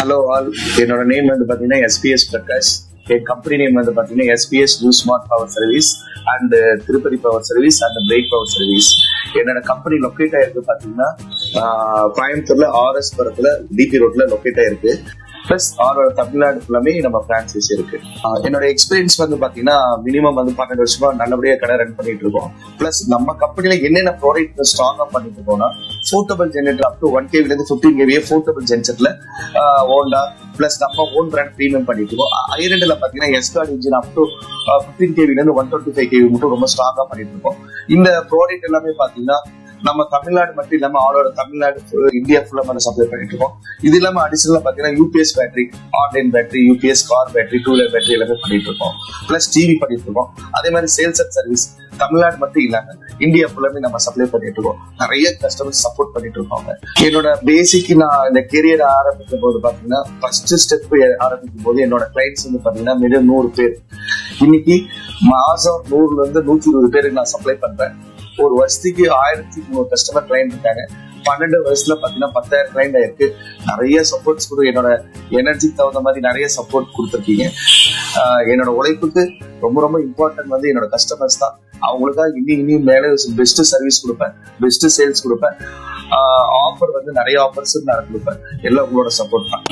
Hello all, என்னோட name வந்து பாத்தீங்கன்னா எஸ்பிஎஸ் பிரகாஷ். என் கம்பெனி நேம் வந்து பாத்தீங்கன்னா SBS you smart power service and Tirupati power service and break power service. என்னோட கம்பெனி லொக்கேட் ஆயிருக்கு பாத்தீங்கன்னா கோயம்புத்தூர்ல ஆர்எஸ் புரத்துல டிபி ரோட்ல லொக்கேட் ஆயிருக்கு. பிளஸ் ஆரோட தமிழ்நாடு ஃபுல்லாமே நம்ம பிரான்சைஸ் இருக்கு. என்னோட எக்ஸ்பீரியன்ஸ் வந்து பாத்தீங்கன்னா மினிமம் வந்து 12 வருஷமா நல்லபடியா கடை ரன் பண்ணிட்டு இருக்கோம். பிளஸ் நம்ம கம்பெனில என்னென்ன ப்ராடக்ட் ஸ்ட்ராங்கா பண்ணிட்டு இருக்கோம்னா portable generator up to 1 kV ல இருந்து 15 kV போர்ட்டபிள் ஜெனரேட்டர்ல ஹோண்டா பிளஸ் நம்ம ஓன் பிராண்ட் ப்ரீமியம் பண்ணிட்டு இருக்கோம். ஐரண்ட்ல பாத்தீங்கன்னா escort engine up to 15 kV ல இருந்து 125 kV மட்டும் ரொம்ப ஸ்ட்ராங்கா பண்ணிட்டு இருக்கோம். இந்த ப்ராடக்ட் எல்லாமே பாத்தீங்கன்னா நம்ம தமிழ்நாடு மட்டும் இல்லாம ஆலோட தமிழ்நாடு இந்தியா ஃபுல்லா நம்ம சப்ளை பண்ணிட்டு இருக்கோம். இது இல்லாம அடிஷனலா பாத்தீங்கன்னா UPS battery, online battery, UPS car battery, 2-wheeler battery எல்லாமே பண்ணிட்டு இருக்கோம். பிளஸ் டிவி பண்ணிட்டு இருக்கோம். அதே மாதிரி சேல்ஸ் அண்ட் சர்வீஸ் தமிழ்நாடு மட்டும் இல்லாம இந்தியா ஃபுல்லாமே நம்ம சப்ளை பண்ணிட்டு இருக்கோம். நிறைய கஸ்டமர்ஸ் சப்போர்ட் பண்ணிட்டு இருக்காங்க. என்னோட பேசிக் நான் இந்த கெரியர் ஆரம்பிக்கும் போது பாத்தீங்கன்னா ஃபர்ஸ்ட் ஸ்டெப் ஆரம்பிக்கும் போது என்னோட கிளைண்ட்ஸ் வந்து பாத்தீங்கன்னா மினிமம் 100 பேர். இன்னைக்கு மாசம் 100ல இருந்து 120 பேருக்கு நான் சப்ளை பண்றேன். ஒரு வருஷத்துக்கு 1300 கஸ்டமர் கிளைண்ட் இருக்காங்க. 12 வருஷத்துல பாத்தீங்கன்னா 10,000 கிளைண்ட் ஆயிருக்கு. நிறைய சப்போர்ட்ஸ் கூட என்னோட எனர்ஜிக்கு தகுந்த மாதிரி நிறைய சப்போர்ட் கொடுத்துருக்கீங்க. என்னோட உழைப்புக்கு ரொம்ப ரொம்ப இம்பார்ட்டன்ட் வந்து என்னோட கஸ்டமர்ஸ் தான். அவங்களுக்காக இன்னும் மேலே பெஸ்ட் சர்வீஸ் கொடுப்பேன், பெஸ்ட் சேல்ஸ் கொடுப்பேன். ஆஃபர் வந்து நிறைய ஆஃபர்ஸ் நான் கொடுப்பேன். எல்லாம் உங்களோட சப்போர்ட் தான்.